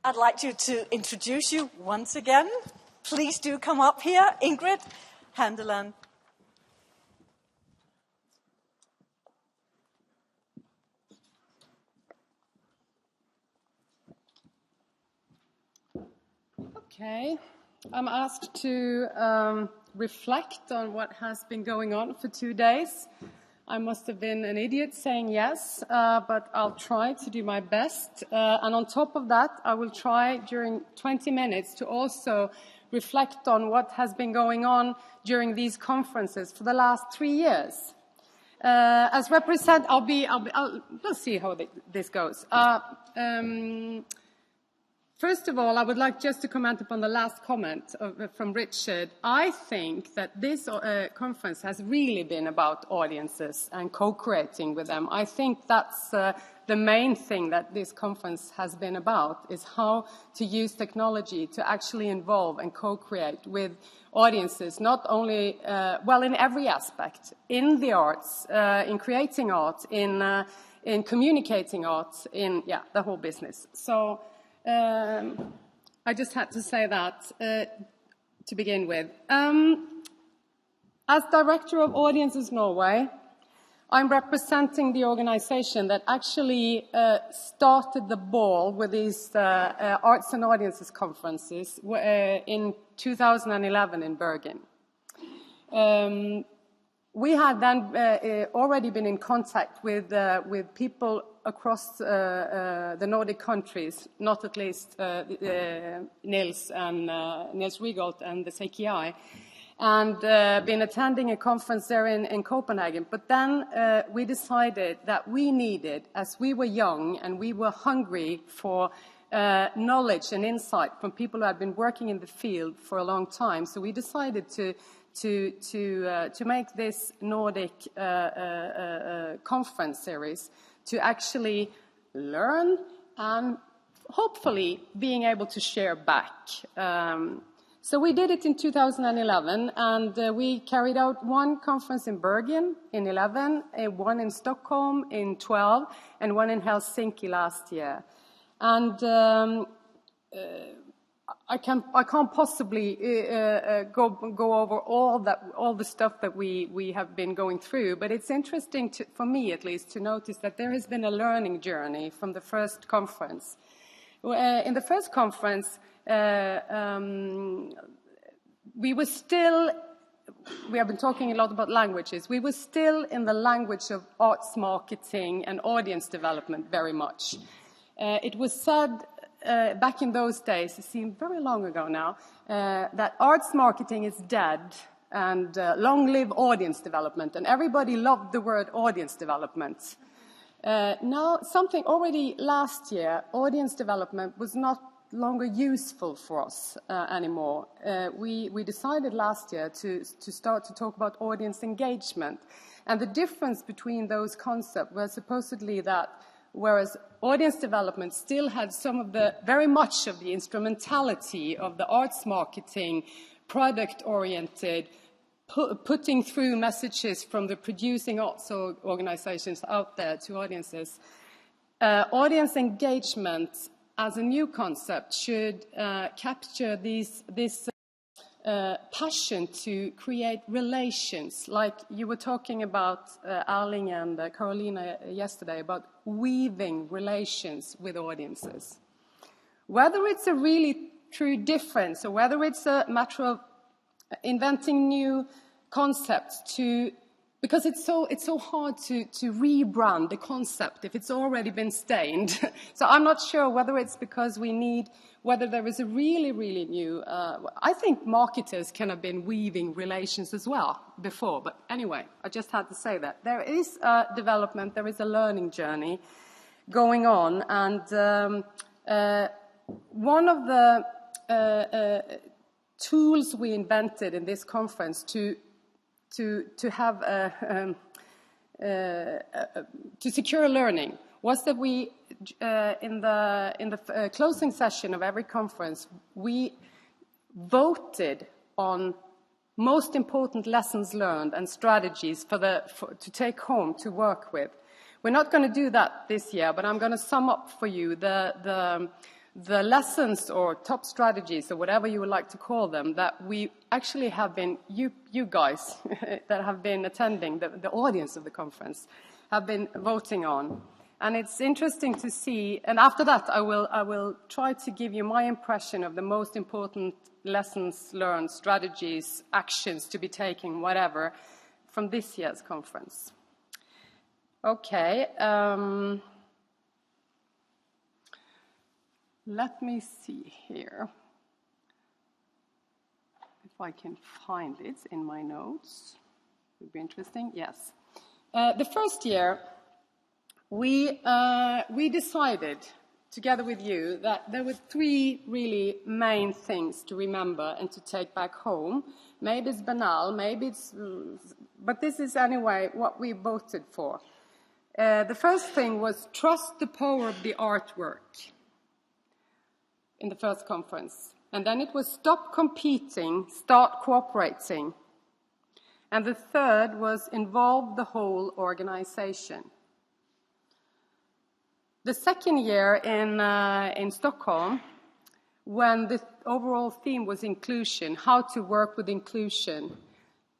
I'd like to introduce you once again. Please do come up here, Ingrid Handeland. Okay, I'm asked to reflect on what has been going on for 2 days. I must have been an idiot saying yes, but I'll try to do my best. And on top of that, I will try during 20 minutes to also reflect on what has been going on during these conferences for the last 3 years. We'll see how this goes. First of all, I would like just to comment upon the last comment from Richard. I think that this conference has really been about audiences and co-creating with them. I think that's the main thing that this conference has been about, is how to use technology to actually involve and co-create with audiences, not only, in every aspect, in the arts, in creating art, in communicating art, in, the whole business. So, I just had to say that to begin with. As Director of Audiences Norway, I'm representing the organization that actually started the ball with these Arts and Audiences conferences in 2011 in Bergen. We had then already been in contact with people across the Nordic countries, not at least Nils Rigolt and the CKI, and been attending a conference there in Copenhagen. But then we decided that we needed, as we were young and we were hungry for knowledge and insight from people who had been working in the field for a long time, so we decided to make this Nordic conference series to actually learn and hopefully being able to share back. So we did it in 2011, and we carried out one conference in Bergen in 11, one in Stockholm in 12, and one in Helsinki last year. And I can't possibly go over all the stuff that we have been going through, but it's interesting for me at least to notice that there has been a learning journey from the first conference. In the first conference, we have been talking a lot about languages. We were still in the language of arts marketing and audience development very much. It was said back in those days, it seemed very long ago now, that arts marketing is dead and long live audience development, and everybody loved the word audience development. Now, something already last year, audience development was not longer useful for us anymore. We decided last year to start to talk about audience engagement, and the difference between those concepts was supposedly that whereas audience development still had very much of the instrumentality of the arts marketing, product-oriented, putting through messages from the producing arts organizations out there to audiences. Audience engagement as a new concept should capture this passion to create relations, like you were talking about, Erling and Carolina yesterday, about weaving relations with audiences. Whether it's a really true difference or whether it's a matter of inventing new concepts because it's so hard to rebrand the concept if it's already been stained. So I'm not sure whether it's because whether there is a really, really new... I think marketers can have been weaving relations as well before, but anyway, I just had to say that. There is a development, there is a learning journey going on, and one of the tools we invented in this conference to have to secure learning was that we in the closing session of every conference we voted on most important lessons learned and strategies to take home to work with. We're not going to do that this year, but I'm going to sum up for you the the lessons or top strategies or whatever you would like to call them that we actually have been, you guys that have been attending, the audience of the conference, have been voting on. And it's interesting to see, and after that I will try to give you my impression of the most important lessons learned, strategies, actions to be taken, whatever, from this year's conference. Okay. Let me see here if I can find it in my notes. Would be interesting. Yes. The first year, we decided, together with you, that there were 3 really main things to remember and to take back home. Maybe it's banal, maybe it's... but this is anyway what we voted for. The first thing was trust the power of the artwork in the first conference. And then it was stop competing, start cooperating. And the third was involve the whole organization. The second year in Stockholm, when the overall theme was inclusion, how to work with inclusion,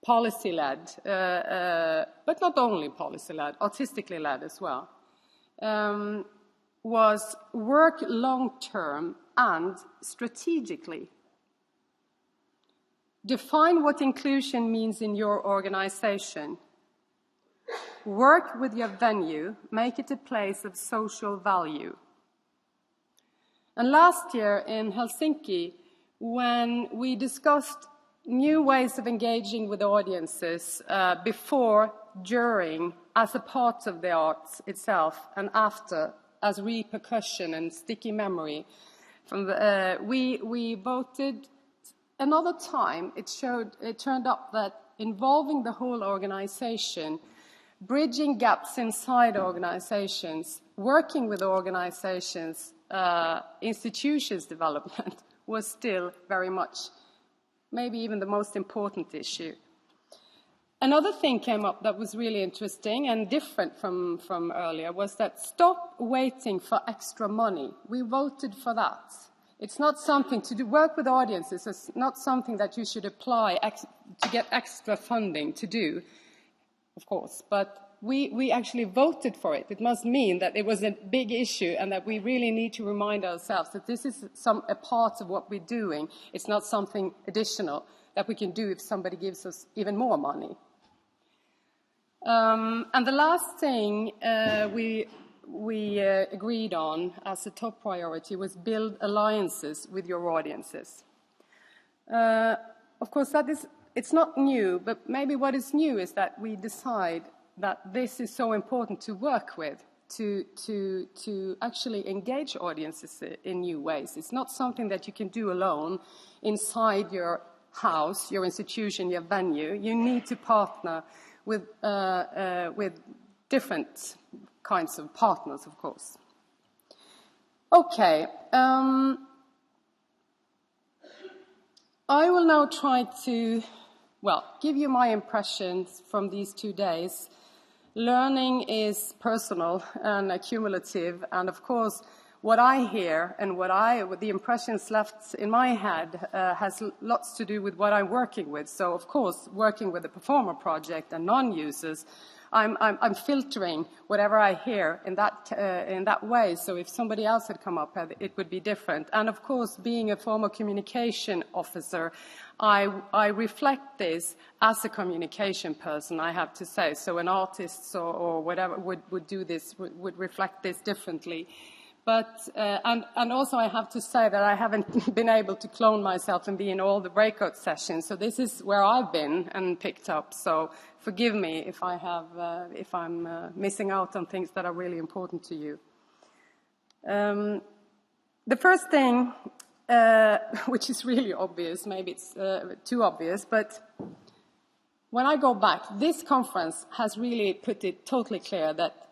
policy-led, but not only policy-led, artistically led as well, was work long-term and strategically. Define what inclusion means in your organization. Work with your venue, make it a place of social value. And last year in Helsinki, when we discussed new ways of engaging with audiences before, during, as a part of the arts itself, and after, as repercussion and sticky memory, from the, we voted another time. It turned up that involving the whole organization, bridging gaps inside organizations, working with organizations, institutions development was still very much, maybe even the most important issue. Another thing came up that was really interesting and different from earlier was that stop waiting for extra money. We voted for that. It's not something to do, work with audiences. It's not something that you should apply to get extra funding to do, of course, but we actually voted for it. It must mean that it was a big issue and that we really need to remind ourselves that this is a part of what we're doing. It's not something additional that we can do if somebody gives us even more money. And the last thing we agreed on as a top priority was build alliances with your audiences. Of course, it's not new, but maybe what is new is that we decide that this is so important to work with, to actually engage audiences in new ways. It's not something that you can do alone inside your house, your institution, your venue. You need to partner with different kinds of partners, of course. Okay. I will now try to, give you my impressions from these 2 days. Learning is personal and accumulative, and of course, what I hear and what the impressions left in my head has lots to do with what I'm working with. So, of course, working with the performer project and non-users, I'm filtering whatever I hear in that way. So if somebody else had come up, it would be different. And of course, being a former communication officer, I reflect this as a communication person, I have to say. So an artist or whatever would do this, would reflect this differently. But, and also I have to say that I haven't been able to clone myself and be in all the breakout sessions. So this is where I've been and picked up. So forgive me if I'm missing out on things that are really important to you. The first thing, which is really obvious, maybe it's too obvious, but when I go back, this conference has really put it totally clear that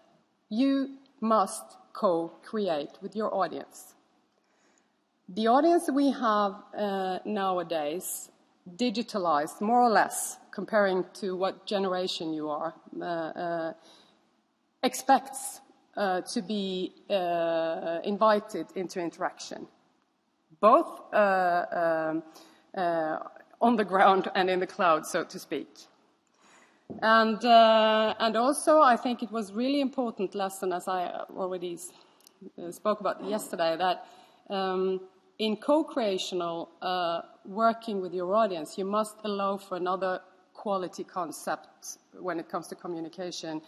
you must co-create with your audience. The audience we have nowadays, digitalized more or less, comparing to what generation you are, expects to be invited into interaction, both on the ground and in the cloud, so to speak. And also, I think it was really important lesson, as I already spoke about yesterday, that in co-creational working with your audience, you must allow for another quality concept when it comes to communication.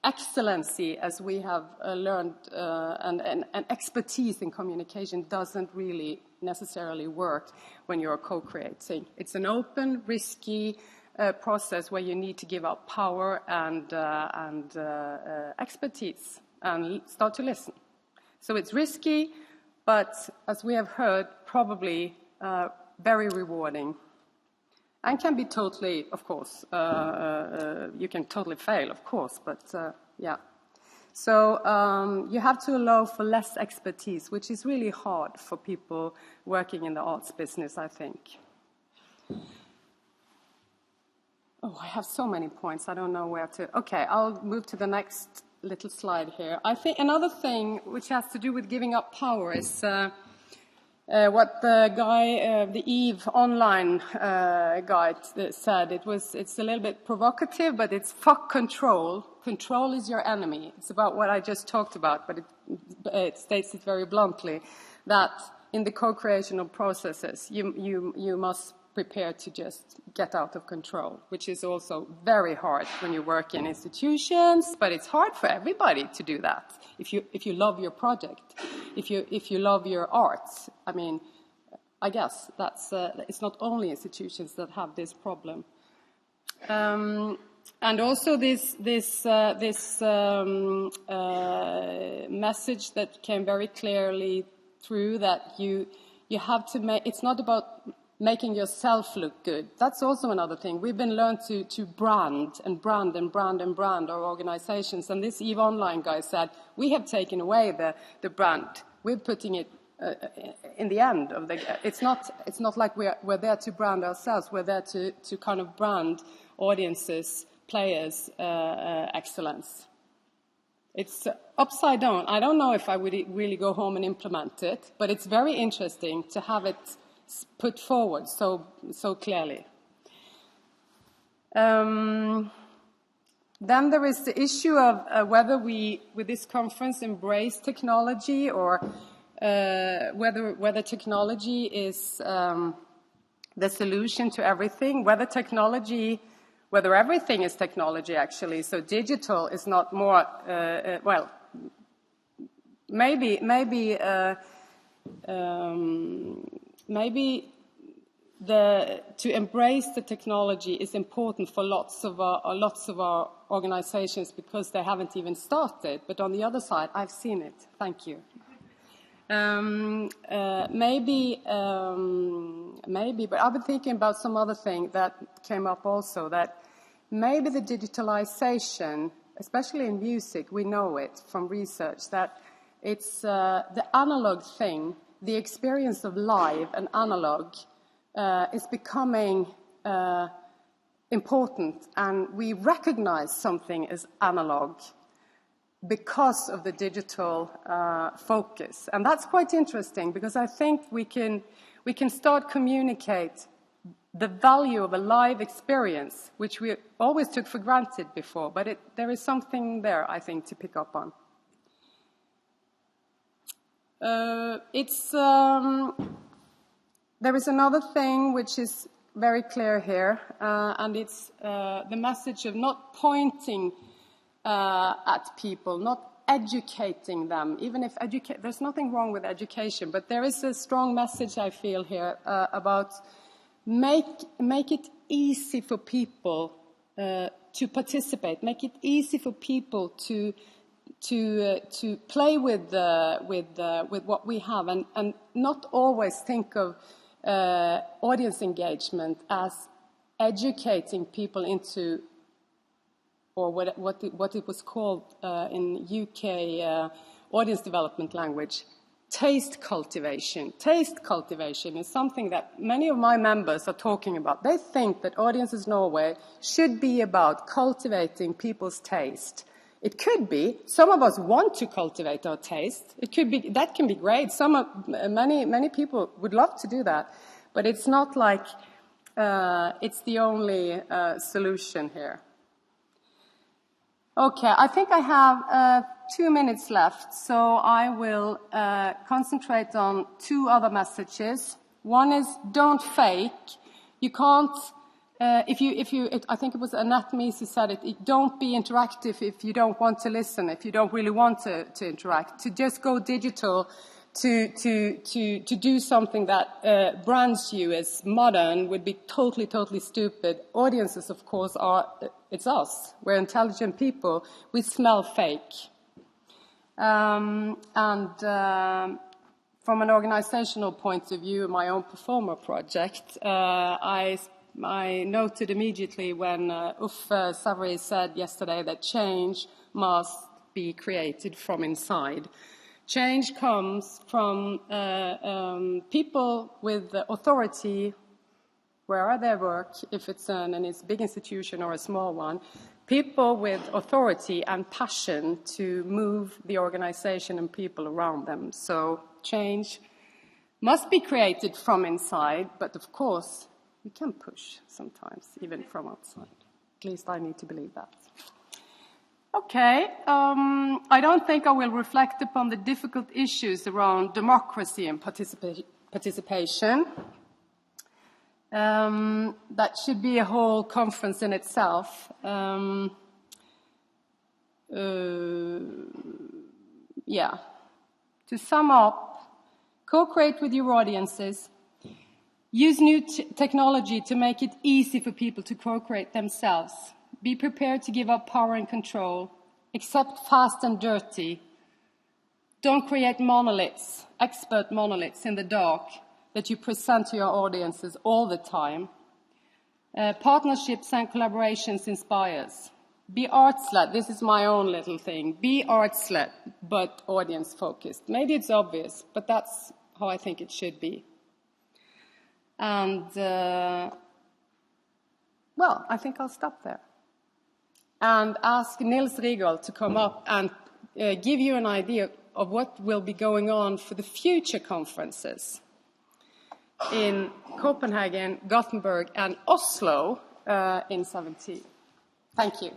Excellency, as we have learned, and expertise in communication doesn't really necessarily work when you're co-creating. It's an open, risky process where you need to give up power and expertise and start to listen. So it's risky, but as we have heard, probably very rewarding. And can be totally, of course, you can totally fail, of course, but yeah. So you have to allow for less expertise, which is really hard for people working in the arts business, I think. Oh, I have so many points, I don't know where to... Okay, I'll move to the next little slide here. I think another thing which has to do with giving up power is... what the guy, the Eve online guy said, it's a little bit provocative, but it's fuck control. Control is your enemy. It's about what I just talked about, but it states it very bluntly, that in the co-creational processes, you must prepare to just get out of control, which is also very hard when you work in institutions, but it's hard for everybody to do that. If you love your project, if you love your arts, I mean, I guess that's it's not only institutions that have this problem. And also this message that came very clearly through, that you have to make. It's not about making yourself look good. That's also another thing. We've been learned to brand our organizations. And this EVE Online guy said, we have taken away the brand. We're putting it in the end of the... It's not like we're there to brand ourselves. We're there to kind of brand audiences, players, excellence. It's upside down. I don't know if I would really go home and implement it, but it's very interesting to have it put forward so clearly. Then there is the issue of whether we, with this conference, embrace technology, or whether technology is the solution to everything. Whether everything is technology, actually. So digital is not more. Well, maybe to embrace the technology is important for lots of our organizations, because they haven't even started. But on the other side, I've seen it. Thank you. Maybe, but I've been thinking about some other thing that came up also, that maybe the digitalization, especially in music, we know it from research, that it's the analog thing. The experience of live and analog is becoming important, and we recognize something as analog because of the digital focus. And that's quite interesting, because I think we can start communicate the value of a live experience, which we always took for granted before, but there is something there, I think, to pick up on. There is another thing which is very clear here, and it's the message of not pointing at people, not educating them. Even if there's nothing wrong with education, but there is a strong message I feel here about make it easy for people to participate, make it easy for people to play with what we have, and not always think of audience engagement as educating people into, or what it was called in UK audience development language, taste cultivation. Taste cultivation is something that many of my members are talking about. They think that Audiences Norway should be about cultivating people's taste. It could be. Some of us want to cultivate our taste. It could be, that can be great. Many people would love to do that. But it's not like it's the only solution here. Okay, I think I have 2 minutes left, so I will concentrate on 2 other messages. One is don't fake. You can't. I think it was Annette Mies who said it, don't be interactive if you don't want to listen, if you don't really want to interact. To just go digital, to do something that brands you as modern would be totally stupid. Audiences, of course, it's us. We're intelligent people. We smell fake. From an organizational point of view, my own performer project, I noted immediately when Uffe Savary said yesterday that change must be created from inside. Change comes from people with authority where they work, if it's a big institution or a small one, people with authority and passion to move the organization and people around them. So change must be created from inside, but of course, we can push sometimes, even from outside. At least I need to believe that. Okay, I don't think I will reflect upon the difficult issues around democracy and participation. That should be a whole conference in itself. Yeah. To sum up, co-create with your audiences. Use new technology to make it easy for people to co-create themselves. Be prepared to give up power and control. Accept fast and dirty. Don't create monoliths, expert monoliths in the dark that you present to your audiences all the time. Partnerships and collaborations inspires. Be arts-led. This is my own little thing. Be arts-led, but audience-focused. Maybe it's obvious, but that's how I think it should be. And, well, I think I'll stop there. And ask Nils Riegel to come up and give you an idea of what will be going on for the future conferences in Copenhagen, Gothenburg, and Oslo in 2017. Thank you.